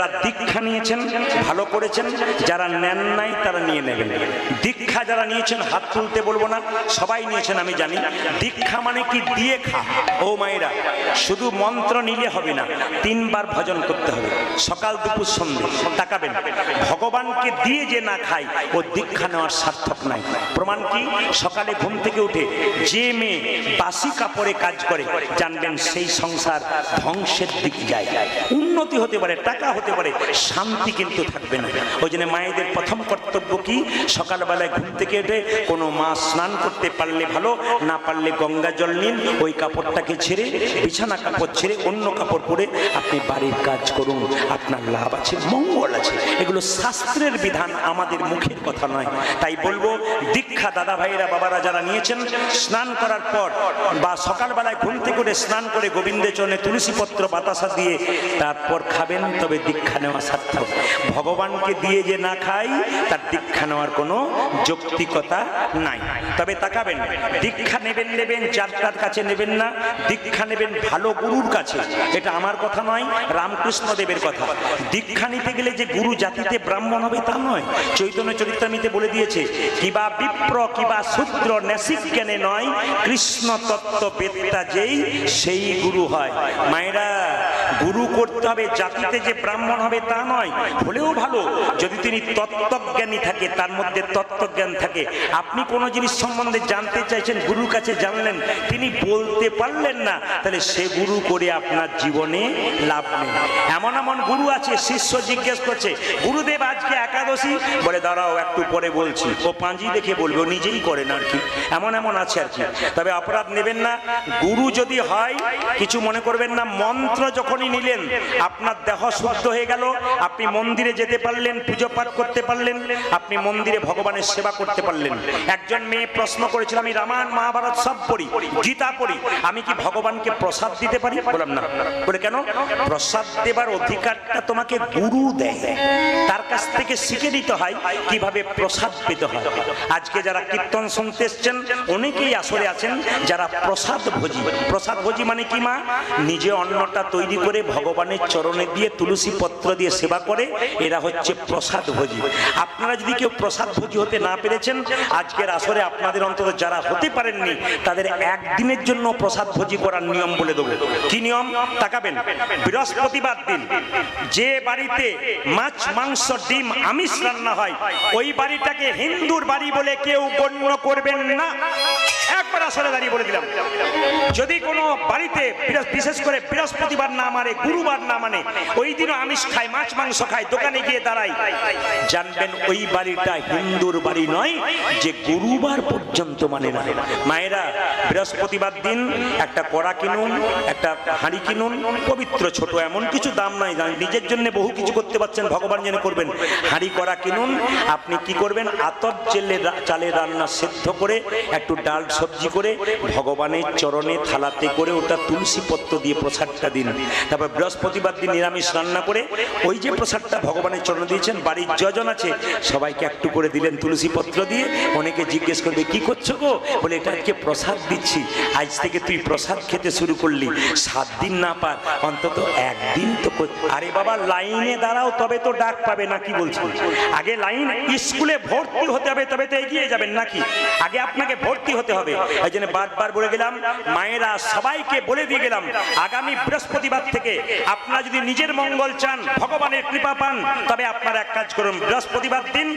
যারা দীক্ষা নিয়েছেন ভালো করেছেন, যারা নেন নাই তারা নিয়ে নেবেন। দীক্ষা যারা নিয়েছেন হাত তুলতে বলবো না, সবাই নিয়েছেন আমি জানি। দীক্ষা মানে কি দিয়ে খা। ও মায়েরা, শুধু মন্ত্র নিলে হবে না, 3 বার ভজন করতে হবে, সকাল দুপুর সন্ধ্যে। তাকাবেন, ভগবানকে দিয়ে যে না খায় ও দীক্ষা নেওয়ার সার্থক নাই। প্রমাণ কি? সকালে ঘুম থেকে উঠে যে মেয়ে বাসি কাপড়ে কাজ করে, জানবেন সেই সংসার ধ্বংসের দিকে যায়। উন্নতি হতে পারে, টাকা হতে পারে, শান্তি কিন্তু থাকবে না। ওই জন্য মায়েদের প্রথম কর্তব্য কি? সকালবেলায় ঘুম থেকে উঠে কোনো মা স্নান করতে পারলে ভালো, না পারলে গঙ্গা জল নিন, ওই কাপড়টাকে ছেড়ে, বিছানা কাপড় ছেড়ে অন্য কাপড় পরে আপনি বাড়ির কাজ করুন, আপনার লাভ আছে, মঙ্গল আছে। এগুলো শাস্ত্রের বিধান, আমাদের মুখের কথা নয়। তাই বলবো, দীক্ষা দাদা ভাইরা বাবারা যারা নিয়েছেন, স্নান করার পর বা সকালবেলায় ঘুম থেকে উঠে স্নান করে গোবিন্দের চরণে তুলসী পত্র বাতাসা দিয়ে তারপর খাবেন, তবে দীক্ষা নেওয়া সার্থক। ভগবানকে দিয়ে যে না খাই, তার দীক্ষা নেওয়ার কোনো যৌক্তিকতা নাই। তবে তাকাবেন, দীক্ষা নেবেন যার তার কাছে নেবেন না, দীক্ষা নেবেন ভালো গুরুর কাছে। এটা আমার কথা নয়, রামকৃষ্ণ দেবের কথা। দীক্ষা নিতে গেলে যে গুরু জাতিতে ব্রাহ্মণ হবে তা নয়। চৈতন্য চরিতামৃতে বলে দিয়েছে, কিবা বিপ্র কিবা শূদ্র নেসিক জ্ঞানে নয়, কৃষ্ণ তত্ত্ব বেদটা যেই সেই গুরু হয়। মায়েরা, গুরু করতে হবে, জাতিতে যে ব্রাহ্মণ হবে তা নয়। হলেও ভালো যদি তিনি তত্ত্বজ্ঞানী থাকে, তার মধ্যে তত্ত্বজ্ঞান থাকে। আপনি কোনো জিনিস সম্বন্ধে জানতে চাইছেন, গুরুর কাছে জানলেন, তিনি বলতে পারলেন না, তাহলে সে গুরু করে আপনার জীবনে লাভ নেই। এমন এমন গুরু আছে, শিষ্য জিজ্ঞেস করছে, গুরুদেব আজকে একাদশী, বলে দাঁড়াও একটু পরে বলছি। ও পাঁজি দেখে বলবে, ও নিজেই করে না আর কি। এমন এমন আছে আর কি। তবে অপরাধ নেবেন না। গুরু যদি হয়, কিছু মনে করবেন না। মন্ত্র যখনই নিলেন, আপনার দেহ শুদ্ধ হয়ে গেল, আপনি মন্দিরে যেতে পারলেন, পুজো পাঠ করতে পারলেন, আপনি মন্দিরে ভগবানের সেবা করতে পারলেন। একজন মেয়ে প্রশ্ন করেছিল, আমি রামায়ণ মহাভারত সব পড়ি, গীতা পড়ি, আমি কি ভগবানকে প্রসাদ দিতে পারি? বললাম না। বলে কেন? প্রসাদ দেবার অধিকারটা তোমাকে গুরু দেয়, তার কাছ থেকে শিখে নিতে হয় কিভাবে প্রসাদ পেতে হয়। আজকে যারা কীর্তন শুনতে এসছেন, অনেকেই আসলে আছেন যারা প্রসাদ ভোজি। প্রসাদ ভোজি মানে কি মা? নিজে অন্নটা তৈরি করে ভগবানের চরণে দিয়ে তুলসী পত্র দিয়ে সেবা করে, এরা হচ্ছে প্রসাদ ভোজি। আপনারা যদি কেউ প্রসাদ ভোজি হতে না পেরেছেন, আজকের আসরে আপনাদের অন্তত যারা হতে পারেননি, তাদের একদিনের জন্য প্রসাদ ভোজি করার নিয়ম বলে দেবো। কি নিয়ম? তাকাবেন, বৃহস্পতিবার দিন যে বাড়িতে মাছ মাংস ডিম আমিষ রান্না হয়, ওই বাড়িটাকে হিন্দুর বাড়ি বলে কেউ গণ্য করবেন না। একবার আসলে দাঁড়িয়ে বলে দিলাম, যদি কোনো বাড়িতে বিশেষ করে বৃহস্পতিবার না মানে, গুরুবার না মানে, ওই দিনও আমিষ খায়, মাছ মাংস খায়, দোকানে গিয়ে দাঁড়ায়, জানবেন ওই বাড়িটা হিন্দুর বাড়ি নয়, যে গুরুবার পর্যন্ত মানে না। মায়েরা, বৃহস্পতিবার দিন একটা কড়া কিনুন, একটা হাঁড়ি কিনুন, পবিত্র ছোট, এমন কিছু দাম নাই, নিজের জন্য বহু কিছু করতে পারছেন, ভগবান যেন করবেন। হাঁড়ি কড়া কিনুন। আপনি কি করবেন? আতপ চালের রান্না সেদ্ধ করে, একটু ডাল সবজি করে, ভগবানের চরণে থালাতে করে ওটা তুলসী পত্র দিয়ে প্রসাদটা দিন। তারপর বৃহস্পতিবার দিন নিরামিষ রান্না করে, ওই যে প্রসাদটা ভগবানের চরণে দিয়েছেন, বাড়ির যজন আছে সবাইকে একটু করে দিলেন তুলসী পত্র দিয়ে। অনেকে জিজ্ঞেস করবে, কি করছো গো? বলে এটা আজকে প্রসাদ দিচ্ছি। আজ থেকে তুই প্রসাদ খেতে শুরু করলি, 7 দিন না পার, অন্তত একদিন তো। আরে বাবা, লাইনে দাঁড়াও, তবে তো ডাক পাবে না। কি বলছি? আগে লাইন, স্কুলে ভর্তি হতে হবে, তবে তো এগিয়ে যাবেন নাকি? আগে আপনাকে ভর্তি হতে হবে। এই জন্য বারবার বলে গেলাম, মায়েরা সবাইকে বলে দিয়ে গেলাম, আগামী বৃহস্পতিবার থেকে আপনারা যদি নিজের মঙ্গল চান, ভগবানের কৃপা পান, তবে আপনারা এক কাজ করুন, বৃহস্পতিবার দিন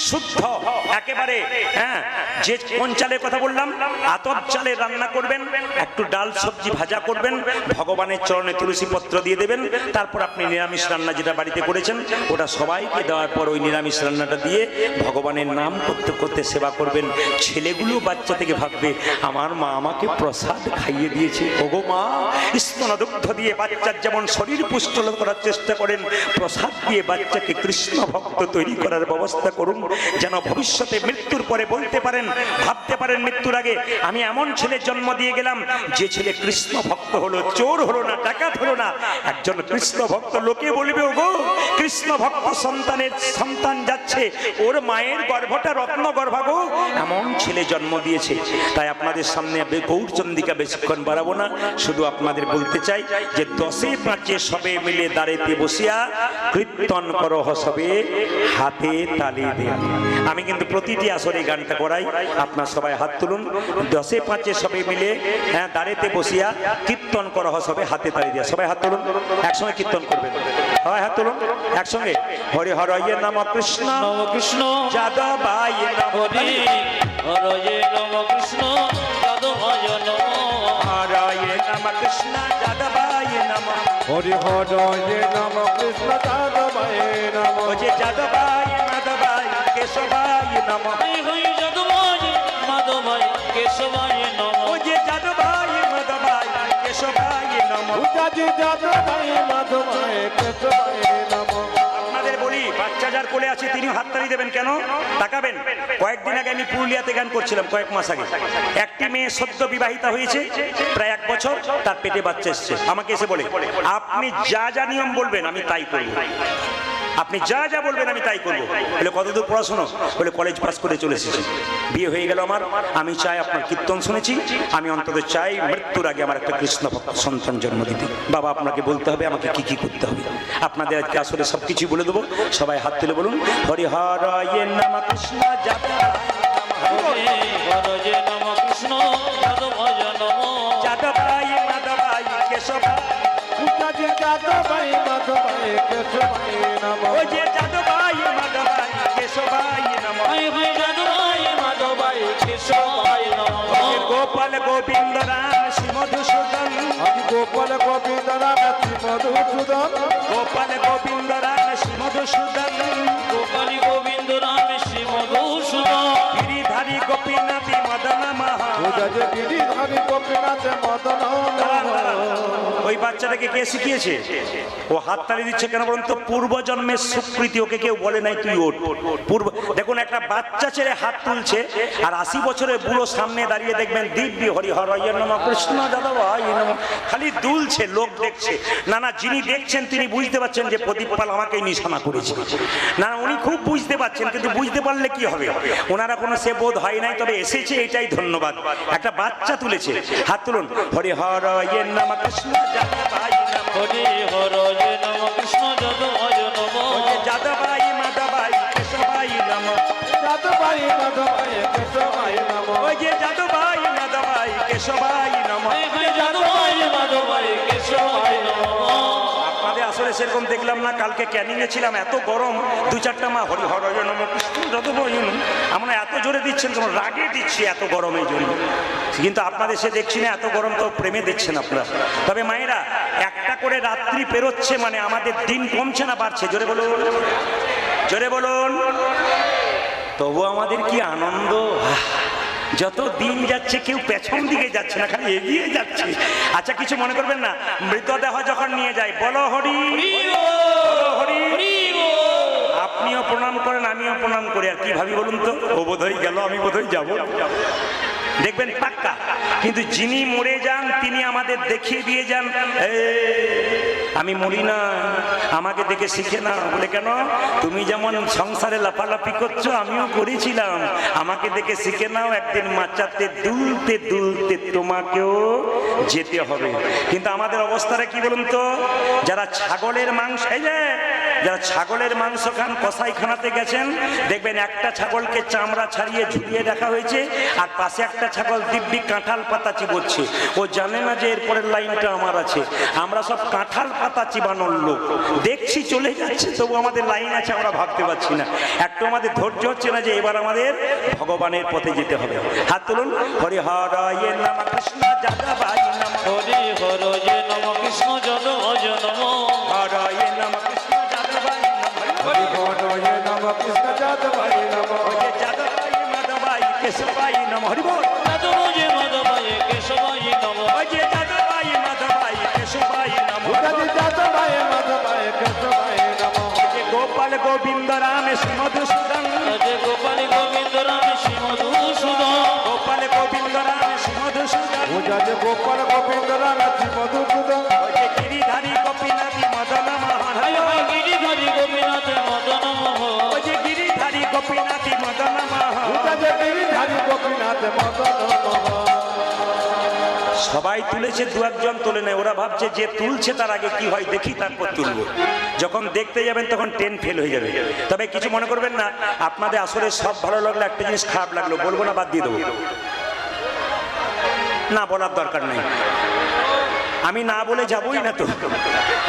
শুদ্ধ একেবারে, হ্যাঁ, যে কোন চালের কথা বললাম, আতপ চালে রান্না করবেন, একটু ডাল সবজি ভাজা করবেন, ভগবানের চরণে তুলসী পত্র দিয়ে দেবেন। তারপর আপনি নিরামিষ রান্না যেটা বাড়িতে করেছেন, ওটা সবাইকে দেওয়ার পর ওই নিরামিষ রান্নাটা দিয়ে ভগবানের নাম করতে করতে সেবা করবেন। ছেলেগুলো বাচ্চা থেকে ভাববে, আমার মা আমাকে প্রসাদ খাইয়ে দিয়েছে। ওগো মা, স্তনদুগ্ধ দিয়ে বাচ্চার যেমন শরীর পুষ্ট করার চেষ্টা করেন, প্রসাদ দিয়ে বাচ্চাকে কৃষ্ণ ভক্ত তৈরি করার ব্যবস্থা করুন, যেন ভবিষ্যতে মৃত্যুর পরে বলতে পারেন, ভাবতে পারেন মৃত্যুর আগে, আমি এমন ছেলে জন্ম দিয়ে গেলাম, যে ছেলে কৃষ্ণ ভক্ত হলো, চোর হলো না, ডাকাত হলো না, একজন কৃষ্ণ ভক্ত। লোকে বলবে, ওগো কৃষ্ণ ভক্ত সন্তানের সন্তান যাচ্ছে, ওর মায়ের গর্ভটা রত্ন গর্ভা গো, এমন ছেলে জন্ম দিয়েছে। তাই আপনাদের সামনে গৌরচন্দিকা বেশিক্ষণ বাড়াবো না, শুধু আপনাদের বলতে চাই যে 10-এ 5-এ সবে মিলে দাঁড়াইতে বসিয়া কীর্তন করো সবে হাতে তালি দেয়া। আমি কিন্তু প্রতিটি আসরে গানটা করাই, আপনার সবাই হাত তুলুন। 10-এ 5-এ সবে মিলে দাঁড়াইতে বসিয়া কীর্তন করো সবে হাতে তালি দেয়া। সবাই হাত তুলুন, একসঙ্গে কীর্তন করবেন। হয় হাত তুলুন একসঙ্গে। হরি হরয়ে নম কৃষ্ণ নম কৃষ্ণ যাদবায় নম, হরি হরয়ে নম কৃষ্ণ যাদবায় নম, হরয়ে নম কৃষ্ণ যাদবায় নম, হরি হরয়ে নম কৃষ্ণ যাদবায় নম, ও যে যাদবায় মাধবায় কেশবায় নম, হরি হরি যাদবায় মাধবায় কেশবায় নম, ও যে যাদবায় মাধবায় কেশবায় নম। উজাজি যাদবায় মাধবায় কেশবায় নম। আপনাদের বলি, বাচ্চা যার কোলে আছে তিনি হাততালি দেবেন কেন? তাকাবেন। কয়েকদিন আগে আমি পুরুলিয়াতে গান করছিলাম, কয়েক মাস আগে। একটি মেয়ে সদ্য বিবাহিতা হয়েছে, প্রায় 1 বছর, তার পেটে বাচ্চা এসছে। আমাকে এসে বলে, আপনি যা যা নিয়ম বলবেন আমি তাই করব, আপনি যা যা বলবেন আমি তাই করবো। বলে কতদূর পড়াশোনা? বলে কলেজ পাস করে চলে এসেছি, বিয়ে হয়ে গেল আমার। আমি চাই, আপনার কীর্তন শুনেছি, আমি অন্তত চাই মৃত্যুর আগে আমার একটা কৃষ্ণ ভক্ত সন্তান জন্ম দিতে। বাবা আপনাকে বলতে হবে আমাকে কি কি করতে হবে। আপনাদের আজকে আসলে সব কিছুই বলে দেবো। সবাই হাত তুলে বলুন, হরি হরয়ে নম কৃষ্ণ যাদবায় হরি হরয়ে নম কৃষ্ণ যাদবায় নম, যাদবায় মাধবায় কেশবায়, উজাজি যাদবায় মাধবায় কেশবায় নম, ও যে যাদবায় মাধবায় কেশবায় নম, হরি হরি যাদবায় মাধবায় কেশবায় নম, গোপাল গোবিন্দ রাম শ্রী মধুসূদন, হরি গোপাল গোবিন্দ রাম শ্রী মধুসূদন, গোপাল গোবিন্দ রাম শ্রী মধুসূদন, গোপালী গোবিন্দ রাম শ্রী মধুসূদন, গিরিধারী গোপীনাথী মদন মহা। উজাজি গিরিধারী গোপীনাথ মদন মোহন। ওই বাচ্চাটাকে কে শিখিয়েছে? ও হাততালি দিচ্ছে কেন বলুন তো? পূর্বজন্মের স্বীকৃতি। ওকে কেউ বলে নাই তুই ওঠ। পূর্ব দেখুন, একটা বাচ্চা ছেলে হাত তুলছে, আর 80 বছরের বুড়ো সামনে দাঁড়িয়ে দেখবেন দিব্যি হরি হরয়ে নম কৃষ্ণ যাদবায় নম, খালি দুলছে, লোক দেখছে। না না, যিনি দেখছেন তিনি বুঝতে পারছেন যে প্রদীপ পাল আমাকেই নিশানা করেছে। না, উনি খুব বুঝতে পারছেন, কিন্তু বুঝতে পারলে কি হবে? ওনারা কোনো সে বোধ হয় নাই, তবে এসেছে, এটাই ধন্যবাদ। একটা বাচ্চা তুলেছে, হাত তুলুন। হরি হরয়ে নম কৃষ্ণ যাদবায় নম, হরি হরয়ে নম কৃষ্ণ যাদবায় নম, যাদবায় মাধবায় কেশবায় নম, যাদবায় মাধবায় কেশবায় নম, ওই যে যাদবায় মাধবায় কেশবায় নম। হরি হরি যাদবায় মাধবায় কেশবায় নম। আপনাদের আসলে সেরকম দেখলাম না। কালকে ক্যানিংয়ে ছিলাম, এত গরম, 2-4টা মা হরি হরয়ে নম কৃষ্ণ যাদবায় নম, আমরা এত জোরে দিচ্ছেন, তোমার রাগে দিচ্ছি এত গরমের জন্য। কিন্তু আপনাদের সে দেখছি না, এত গরম তো প্রেমে দেখছেন আপনারা। তবে মায়েরা, একটা করে রাত্রি পেরোচ্ছে মানে আমাদের দিন কমছে না বাড়ছে? জোরে বলুন, জোরে বলুন। তবু আমাদের কি আনন্দ! যত দিন যাচ্ছে কেউ পেছন দিকে যাচ্ছে না, খালি এগিয়ে যাচ্ছে। আচ্ছা, কিছু মনে করবেন না, মৃতদেহ যখন নিয়ে যায়, বলো হরি বলো হরি। আপনিও প্রণাম করেন, আমিও প্রণাম করি। আর কি ভাবি বলুন তো? ও বোধহয় গেল, আমি বোধহয় যাবো, দেখবেন পাক্কা। কিন্তু যিনি মরে যান তিনি আমাদের দেখিয়ে দিয়ে যান, আমি মরি না, আমাকে দেখে শিখে না। বলে কেন? তুমি যেমন সংসারে লাফালাফি করছো আমিও করেছিলাম, আমাকে দেখে শিখে নাও, একদিন মাচাতে দুলতে দুলতে তোমাকেও যেতে হবে। কিন্তু আমাদের অবস্থাটা কি বলুন তো? যারা ছাগলের মাংস, এই যে যারা ছাগলের মাংস খান, কসাইখানাতে গেছেন, দেখবেন একটা ছাগলকে চামড়া ছাড়িয়ে ঝুলিয়ে রাখা হয়েছে, আর পাশে একটা ছাগল দিব্যি কাঁঠাল পাতা চিবোচ্ছে। ও জানে না যে এরপরের লাইনটা আমার আছে। আমরা সব কাঁঠাল পাতা চিবানোর লোক, দেখছি চলে যাচ্ছে, তবু আমাদের লাইন আছে, আমরা ভাবতে পারছি না। একটু আমাদের ধৈর্য হচ্ছে না যে এবার আমাদের ভগবানের পথে যেতে হবে। হাত তুলুন। হরি হরয়ে নম কৃষ্ণ যাদবায় নম, হরি হরয়ে নম কৃষ্ণ যাদবায় নম, হরয়ে নম কৃষ্ণ যাদবায় নম, হরি হরয়ে নম কৃষ্ণ যাদবায় নম, যাদবায় মাধবায় কেশবায় নম। হরি বল। যাদবায় মাধবায় কেশবায় নম, ওই যে যাদবায় মাধবায় কেশবায় নম, উজাজি যাদবায় মাধবায় কেশবায় নম, যে গোপাল গোবিন্দ রাম শ্রী মধুসূদন, রাজে গোপালী গোবিন্দ রাম শ্রী মধুসূদন, গোপাল গোবিন্দ রাম শ্রী মধুসূদন, উজাজি গোপাল গোবিন্দ রাম শ্রী মধুসূদন, ওই যে গিরিধারী গোপীনাথী মদন মোহন, হরি হরি গিরিধারী গোপীনাথ মদন মোহন, ওই যে গিরিধারী গোপীনাথী মদন মোহন, উজাজি গিরিধারী গোপীনাথ মদন মোহন। সবাই তুলেছে, দু একজন তোলে নেয়। ওরা ভাবছে যে তুলছে তার আগে কি হয় দেখি, তারপর তুলবো। যখন দেখতে যাবেন তখন ট্রেন ফেল হয়ে যাবে। তবে কিছু মনে করবেন না, আপনাদের আসলে সব ভালো লাগলো, একটা জিনিস খারাপ লাগলো, বলবো না, বাদ দিয়ে দেবো। না, বলার দরকার নেই, আমি না বলে যাবই না তো,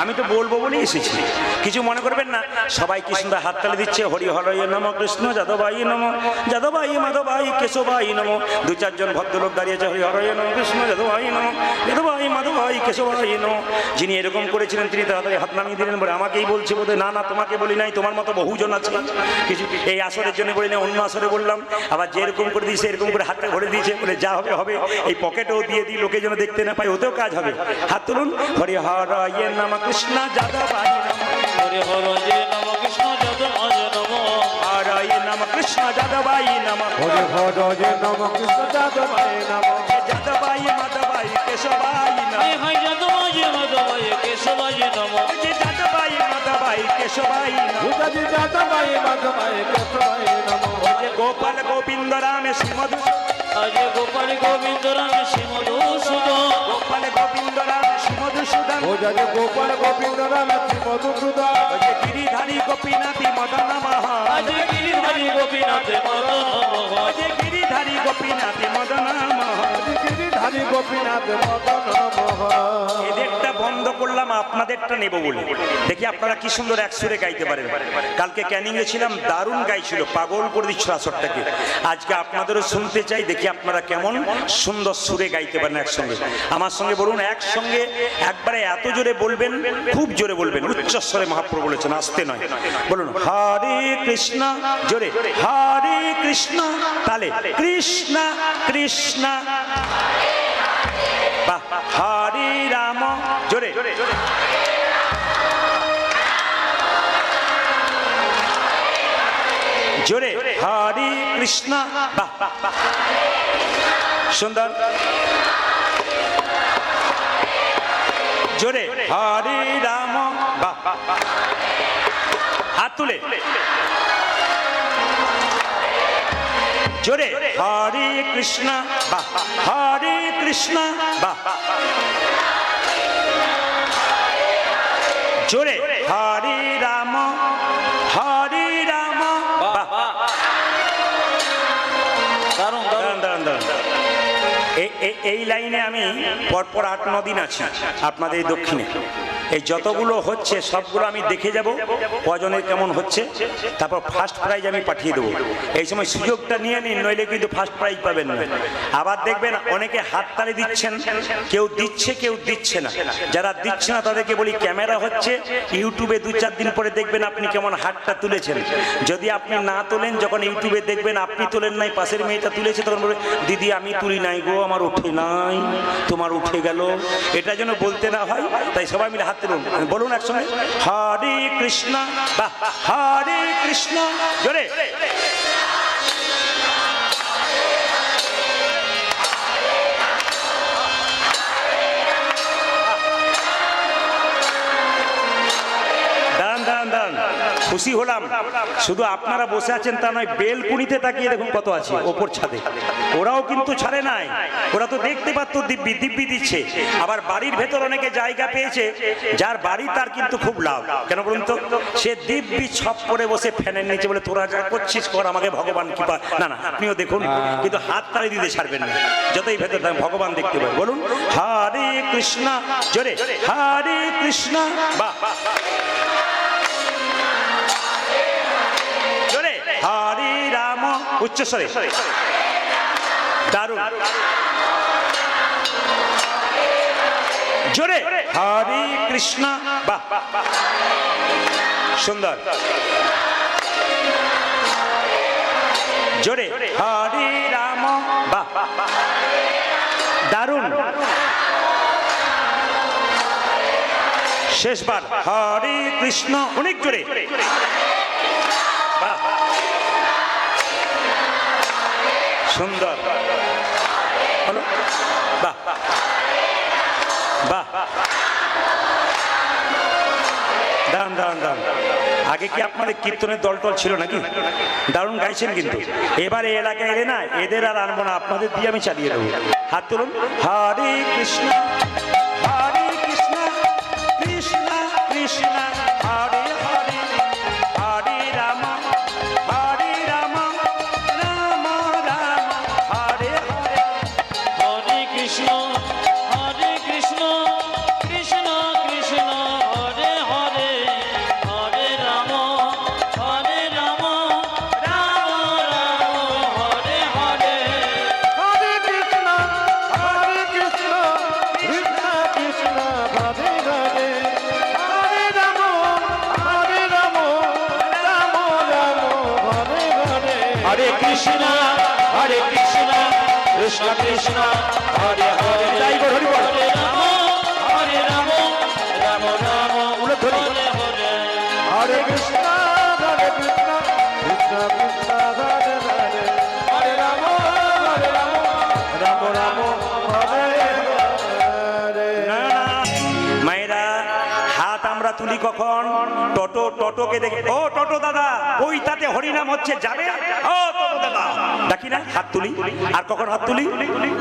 আমি তো বলবো বলেই এসেছি। কিছু মনে করবেন না, সবাই কি সুন্দর হাততালি দিচ্ছে, হরি হরয়ে নম, কৃষ্ণ যাদবাই নম, যাদবাই মাধবাই কেশবাই নম। দু চারজন ভদ্রলোক দাঁড়িয়েছে, হরি হরয়ে নম, কৃষ্ণ যাদবাই নম, যাদবাই মাধবাই কেশবাই নম। যিনি এরকম করেছিলেন তিনি তাড়াতাড়ি হাত নামিয়ে দিলেন, বলে আমাকেই বলছে বোধ হয়। না না, তোমাকে বলি নাই, তোমার মতো বহুজন আছে। কিছু এই আসরের জন্য বলি না, অন্য আসরে বললাম। আবার যেরকম করে দিয়েছে এরকম করে হাতটা ভরে দিয়েছে, বলে যা হবে হবে, এই পকেটেও দিয়ে দিই, লোকে যেন দেখতে না পায়, ওতেও কাজ হবে। হাত তুলুন, হরি হরয়ে নম, কৃষ্ণ যাদবাই নম, হরে হরে নম কৃষ্ণ যাদবায় নম, হরয়ে নম, কৃষ্ণ যাদবাই নম, হরে হরে নম কৃষ্ণ যাদবায় নম, যাদবাই মাধবাই কেশবাই নম, হায় হায় যাদবায় মাধবায় কেশবায় নম, যাদবাই মাধবাই কেশবাই নম, ভূতাজি যাদবায় মাধবায় কেশবায় নম, গোপাল গোবিন্দ রামে শ্রীমধু, আজ গোপাল গোবিন্দ রাম শ্রীমধুসূদন, গোপাল গোবিন্দ রামে শ্রীমধুসূদন, ভূতাজি গোপাল গোবিন্দ রাম শ্রী মধুসূদন, গিরিধারী গোপীনাথী মদন মহা, আজ গিরিধারী গোপীনাথ মদন মোহন, গিরিধারী গোপীনাথী মদন মহা। গিরিধারী গোপীনাথ মদন মোহন। এদেরটা বন্ধ করলাম, আপনাদেরটা নেব বলে। দেখি আপনারা কি সুন্দর এক সুরে গাইতে পারেন। কালকে ক্যানিং এ ছিলাম, দারুণ গাইছিল, পাগল করে দিচ্ছিল আসরটাকে। আজকে আপনাদেরও শুনতে চাই, দেখি আপনারা কেমন সুন্দর সুরে গাইতে পারেন একসঙ্গে। আমার সঙ্গে বলুন, একসঙ্গে একবারে এত জোরে বলবেন, খুব জোরে বলবেন, উচ্চস্বরে মহাপ্রভু বলেছেন, আসতে নয়। বলুন হরে কৃষ্ণ, জোরে হরে কৃষ্ণ, তালে কৃষ্ণ কৃষ্ণ, বাহ, হরে রাম, জোরে জোরে হরে কৃষ্ণ, বাহ, সুন্দর, জোরে হরে রাম, বাহ, হাত তুলে জোরে হরে কৃষ্ণ, বাহ, হরে কৃষ্ণ, বাহ, জোরে হরে রাম, হরে রাম, বাহ। দারুণ দারুণ দাঁড়ান দাঁড়ান দাঁড়ান, এই লাইনে আমি পরপর 8-9 দিন আছি আপনাদের এই দক্ষিণে। এই যতগুলো হচ্ছে সবগুলো আমি দেখে যাব কজনের কেমন হচ্ছে, তারপর ফার্স্ট প্রাইজ আমি পাঠিয়ে দেবো। এই সময় সুযোগটা নিয়ে নিন, নইলে কিন্তু ফার্স্ট প্রাইজ পাবেন না। আবার দেখবেন অনেকে হাততালি দিচ্ছেন, কেউ দিচ্ছে কেউ দিচ্ছে না। যারা দিচ্ছে না তাদেরকে বলি, ক্যামেরা হচ্ছে, ইউটিউবে 2-4 দিন পরে দেখবেন আপনি কেমন হাতটা তুলেছেন। যদি আপনি না তোলেন, যখন ইউটিউবে দেখবেন আপনি তোলেন নাই, পাশের মেয়েটা তুলেছে, তখন বলবে দিদি আমি তুলি নাই গো, আমার ওঠে নাই, তোমার উঠে গেল। এটা যেন বলতে না হয়, তাই সবাই মিলে হাত তুলুন, বলুন একসঙ্গে হরে কৃষ্ণ, বাহ, হরে কৃষ্ণ, জোরে খুশি হলাম। শুধু আপনারা বসে আছেন তা নয়, বেলকুনিতে তাকিয়ে দেখুন কত আছে ওপর ছাদে, ওরাও কিন্তু ছাড়ে নাই। ওরা তো দেখতে পারতো দিব্যি দিব্যি দিচ্ছে। আবার বাড়ির ভেতর অনেকে জায়গা পেয়েছে, যার বাড়ি তার কিন্তু খুব লাভ। কেন বলুন তো, সে দিব্যি ছপ করে বসে ফ্যানের নিচে বলে তোরা যা করছিস কর, আমাকে ভগবান কৃপা। না না, আপনিও দেখুন, কিন্তু হাত তালি দিতে ছাড়বেন না, যতই ভেতর থাকেন ভগবান দেখতে পাবেন। বলুন হরে কৃষ্ণ, জোরে হরে কৃষ্ণ, বাহ, জোরে হরে রাম, উচ্চস্বরে, দারুণ, জোরে হরে কৃষ্ণ, বাহ, সুন্দর, জোরে হরে রাম, বাহ, দারুণ, শেষবার হরে কৃষ্ণ, অনেক জোরে, বাহ, সুন্দর, হলো, বাহ বাহ, দাঁড়ান দাঁড়ান দাঁড়ান, আগে কি আপনাদের কীর্তনের দল টল ছিল নাকি? দারুণ গাইছেন কিন্তু। এবার এই এলাকায় এলে না, এদের আর আনবো না, আপনাদের দিয়ে আমি চালিয়ে দেবো। হাত তুলুন। হরে কৃষ্ণ হরে কৃষ্ণ কৃষ্ণ কৃষ্ণ হরে হরে, হরে রাম হরে রাম রাম রাম হরে হরে। হরে কৃষ্ণ কৃষ্ণ কৃষ্ণ হরে হরে, হরে রাম রাম রাম হরে হরে। হরে কৃষ্ণ কৃষ্ণ কৃষ্ণ হরে হরে, হরে রাম রাম রাম হরে হরে। হরে কৃষ্ণ কৃষ্ণ কৃষ্ণ হরে হরে, জয় গুরু হরি বল। হরে রাম রাম রাম উলধ্বনি। হরে হরে। হরে কৃষ্ণ কৃষ্ণ কৃষ্ণ হরে হরে, হরে রাম রাম রাম হরে হরে। মায়েরা হাত আমরা তুলি কখন? টোটোকে দেখে, ও টোটো দাদা ওই তাতে হরিনাম হচ্ছে, যাবে? ও টোটো দাদা ডাকি না, হাত তুলি। আর কখন হাত তুলি?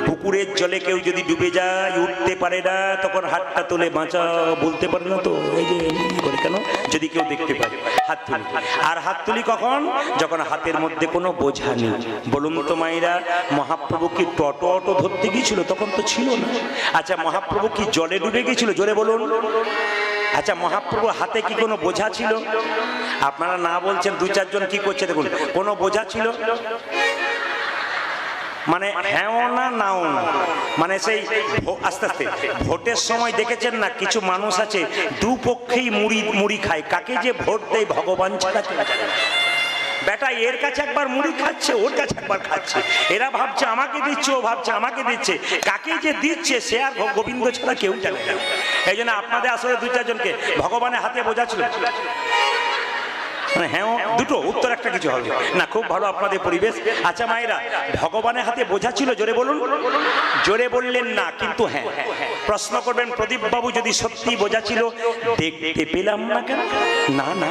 পুকুরের জলে কেউ যদি ডুবে যায়, উঠতে পারে না, তখন হাতটা তুলে বাঁচা বলতে পারে না তো, এই যে এমনি করে কেন, যদি কেউ দেখতে পারে হাত তুলি। আর হাত তুলি কখন? যখন হাতের মধ্যে কোনো বোঝা নেই। বলুন তো মায়েরা, মহাপ্রভু কি টোটো ধরতে গিয়েছিল? তখন তো ছিল না। আচ্ছা, মহাপ্রভু কি জলে ডুবে গিয়েছিল? জোরে বলুন। আচ্ছা, মহাপ্রভুর হাতে কি কোনো বোঝা ছিল? আপনারা না বলছেন, দু চারজন কি করছে দেখুন। কোনো বোঝা ছিল? মানে হ্যাঁও না নাও না, মানে সেই আস্তে আস্তে ভোটের সময় দেখেছেন না, কিছু মানুষ আছে দুপক্ষেই মুড়ি খায়। কাকে যে ভোট দেয় ভগবান ছাড়া কেউ জানে না। বেটা এর কাছে একবার মুড়ি খাচ্ছে, ওর কাছে একবার খাচ্ছে, এরা ভাবছে আমাকে দিচ্ছে, ও ভাবছে আমাকে দিচ্ছে, কাকে যে দিচ্ছে সে আর গোবিন্দ ছাড়া কেউ জানে না। এই জন্য আপনাদের আসলে দু চারজনকে ভগবানের হাতে বোঝা ছিল, মানে হ্যাঁ দুটো উত্তর, একটা কিছু হবে না। খুব ভালো আপনাদের পরিবেশ। আচ্ছা মায়েরা, ভগবানের হাতে বোঝা ছিল? জোরে বলুন। জোরে বললেন না, কিন্তু হ্যাঁ। প্রশ্ন করবেন, প্রদীপ বাবু যদি সত্যি বোঝা ছিল, দেখতে পেলাম না কেন? না না,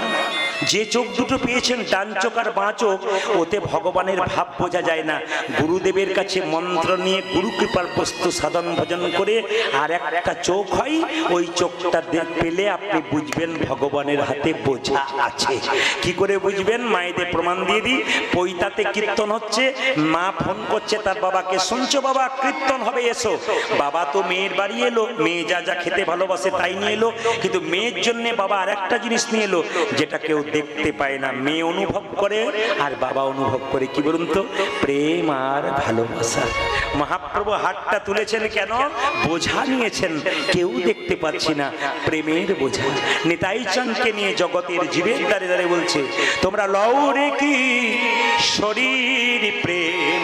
যে চোখ দুটো পেয়েছেন, ডান চোখ আর বাঁ চোখ, ওতে ভগবানের ভাব বোঝা যায় না। গুরুদেবের কাছে মন্ত্র নিয়ে গুরু কৃপার বস্তু সাধন ভজন করে আর একটা চোখ হয়, ওই চোখটা পেলে আপনি বুঝবেন ভগবানের হাতে বোঝা আছে। কি করে বুঝবেন? মায়েদের প্রমাণ দিয়ে দিই। পৈতাতে কীর্তন হচ্ছে, মা ফোন করছে তার বাবাকে, শুনছো বাবা কীর্তন হবে, এসো। বাবা তো মেয়ের বাড়ি এলো, মেয়ে যা যা খেতে ভালোবাসে তাই নিয়ে এলো, কিন্তু মেয়ের জন্য বাবা আর একটা জিনিস নিয়ে এলো, যেটা কেউ দেখতে পায় না, মেয়ে অনুভব করে আর বাবা অনুভব করে। কি বলুন তো? প্রেম আর ভালোবাসা। মহাপ্রভু হাতটা তুলেছেন কেন? বোঝা নিয়েছেন, কেউ দেখতে পাচ্ছি না, প্রেমের বোঝা। নিতাই চাঁদকে নিয়ে জগতের জীবের দ্বারে দ্বারে বলছে, তোমরা লও রে কি শরীর প্রেম,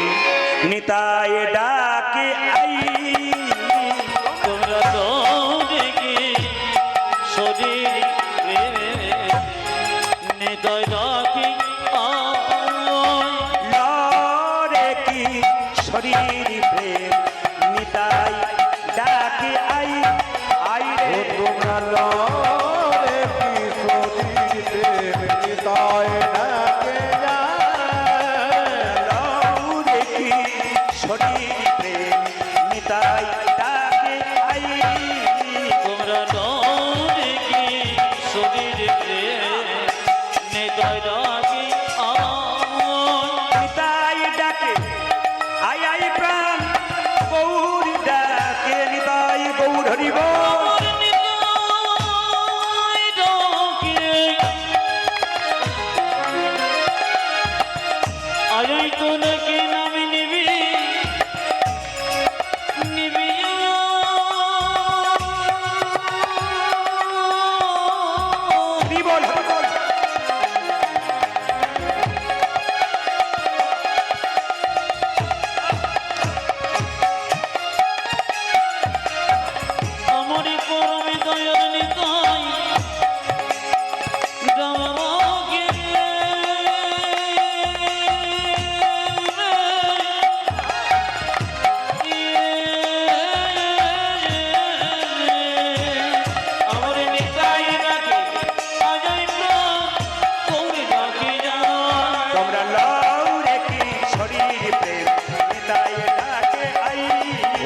নিতাই ডাকে আই। তোমরা দৌড়ে কি শরীর নিতাই ডাকি লরে কি শরীর প্রেম, নিতাই ডাকে আই। আই রে তোমরা লরে কি শরীর নিতাই ডাকে যায়। লরে কি শরীর প্রেম, নিতাই ডাকে আই। তোমরা দৌড়ে কি শরীর নিতাই ডাকি নিতাই ডাকে আই আই প্রাণ, গৌর ডাকে নিতাই গৌর হরি বল।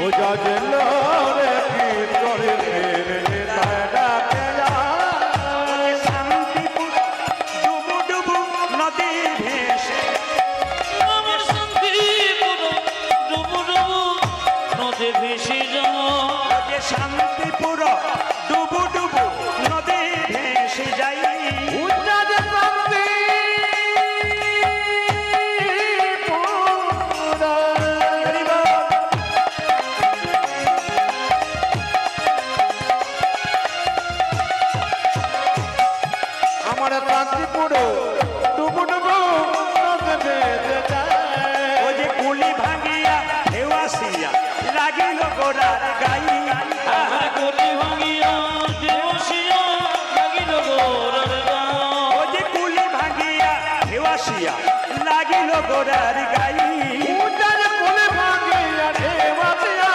বোঝা যেন রে কি করে নিতাই ডাকে যায়। শান্তিপুর ডুবু ডুবু নদী ভেসে আমার শান্তিপুর ডুবু ডুবু নদী ভেসে যাও। যে শান্তিপুর ডুবু ডুবু নদী ভেসে যাই। উজ্জা যে শান্তি আমার শান্তিপুর ডুবু ডুবু নদে ভেসে যায়। ও যে কুলি ভাঙিয়া হেওয়াসিয়া লাগিল গোড়ার গাই। আমার গলি ভাঙিয়া দেওসিয়া লাগিল গোরার গাও। ও যে কুলি ভাঙিয়া হেওয়াসিয়া লাগিল গোড়ার গাই। উজ্জা যে কোলে ভাঙিয়া ঢেউয়াছিয়া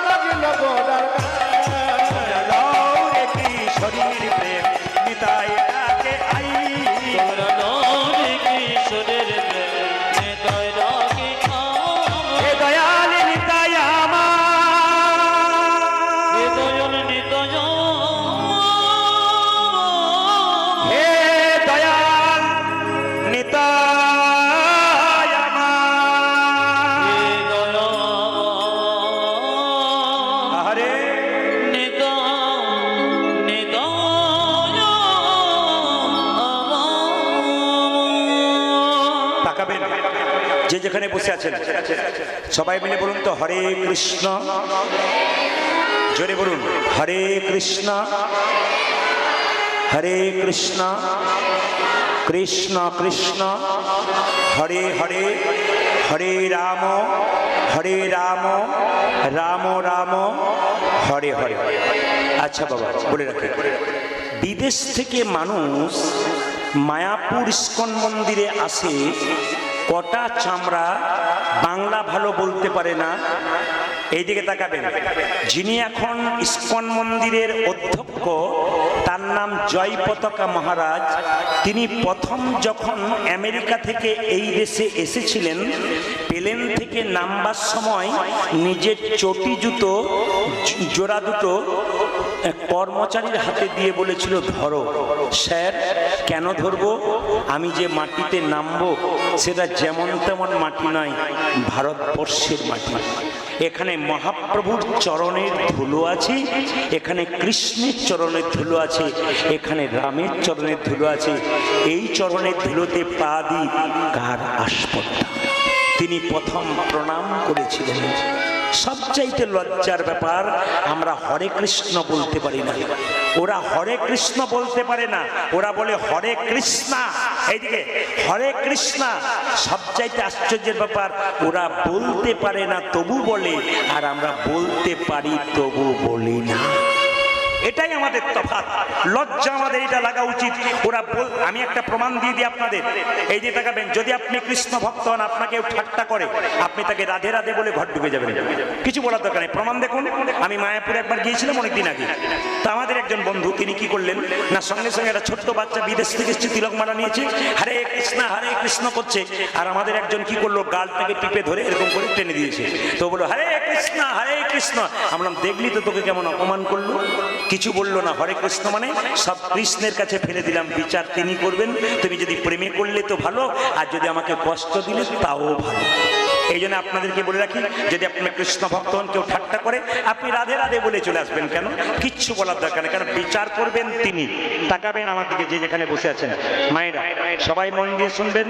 লাগিল গোড়ার গায়ে। লৌরে কিশোরীর প্রেম নিতাই ডাকে আই। তোমরা নদী কিশোরের নেতায় ডাকে আমার। হে দয়াল নিতাই আমার, এ দয়াল নিতাই হে দয়াল নিতাই আমার। এ দয়াল আহারে তাকাবেন যে যেখানে বসে আছেন সবাই মিলে বলুন তো হরে কৃষ্ণ। জোরে বলুন হরে কৃষ্ণ হরে কৃষ্ণ কৃষ্ণ কৃষ্ণ হরে হরে হরে রাম রাম রাম হরে হরে। আচ্ছা বাবা বলে রাখি, বিদেশ থেকে মানুষ মায়াপুর ইস্কন মন্দিরে আসে, কটা চামড়া বাংলা ভালো বলতে পারে না। এইদিকে তাকাবেন, যিনি এখন ইস্কন মন্দিরের অধ্যক্ষ তার নাম জয় পতাকা মহারাজ। তিনি প্রথম যখন আমেরিকা থেকে এই দেশে এসেছিলেন, প্লেন থেকে নামবার সময় নিজের চটি জুতো জোড়া দুটো কর্মচারীর হাতে দিয়ে বলেছিল ধরো। স্যার কেন ধরবো? আমি যে মাটিতে নামবো সেটা যেমন তেমন মাটি নয়, ভারতবর্ষের মাটি। এখানে মহাপ্রভুর চরণের ধুলো আছে, এখানে কৃষ্ণের চরণের ধুলো আছে, এখানে রামের চরণের ধুলো আছে। এই চরণের ধুলোতে পা দিই কার আসপত্তা। তিনি প্রথম প্রণাম করেছিলেন। সবচাইতে লজ্জার ব্যাপার, আমরা হরে কৃষ্ণ বলতে পারি না। ওরা হরে কৃষ্ণ বলতে পারে না, ওরা বলে হরে কৃষ্ণা। এইদিকে হরে কৃষ্ণা। সবচাইতে আশ্চর্যের ব্যাপার, ওরা বলতে পারে না তবু বলে, আর আমরা বলতে পারি তবু বলি না। এটাই আমাদের তফাৎ। লজ্জা আমাদের এটা লাগা উচিত। ওরা আমি একটা প্রমাণ দিয়ে দিই আপনাদের। এই যে তাকাবেন, যদি আপনি কৃষ্ণ ভক্ত হন, আপনাকে কেউ ঠাট্টা করে, আপনি তাকে রাধে রাধে বলে ঘর ঢুকে যাবেন, কিছু বলার দরকার নেই। প্রমাণ দেখুন, আমি মায়াপুরে একবার গিয়েছিলাম অনেকদিন আগে। তা আমাদের একজন বন্ধু, তিনি কি করলেন না, সঙ্গে সঙ্গে একটা ছোট্ট বাচ্চা বিদেশ থেকে এসেছে, তিলকমালা নিয়েছে, হরে কৃষ্ণ করছে। আর আমাদের একজন কি করলো, গালটাকে টিপে ধরে এরকম করে টেনে দিয়েছে। তো বললো হরে কৃষ্ণ। আমরা দেখলি তো তোকে কেমন অপমান করলো। কিছু বললো না। হরে কৃষ্ণ মানে সব কৃষ্ণের কাছে ফেলে দিলাম, বিচার তিনি করবেন। তুমি যদি প্রেমে করলে তো ভালো, আর যদি আমাকে কষ্ট দিলে তাও ভালো। এই জন্য আপনাদেরকে বলে রাখি, যদি আপনি কৃষ্ণ ভক্ত হন, কেউ ঠাট্টা করে, আপনি রাধে রাধে বলে চলে আসবেন। কেন? কিচ্ছু বলার দরকার নেই, কারণ বিচার করবেন তিনি। তাকাবেন আমার দিকে যে যেখানে বসে আছেন, মায়েরা সবাই মন দিয়ে শুনবেন।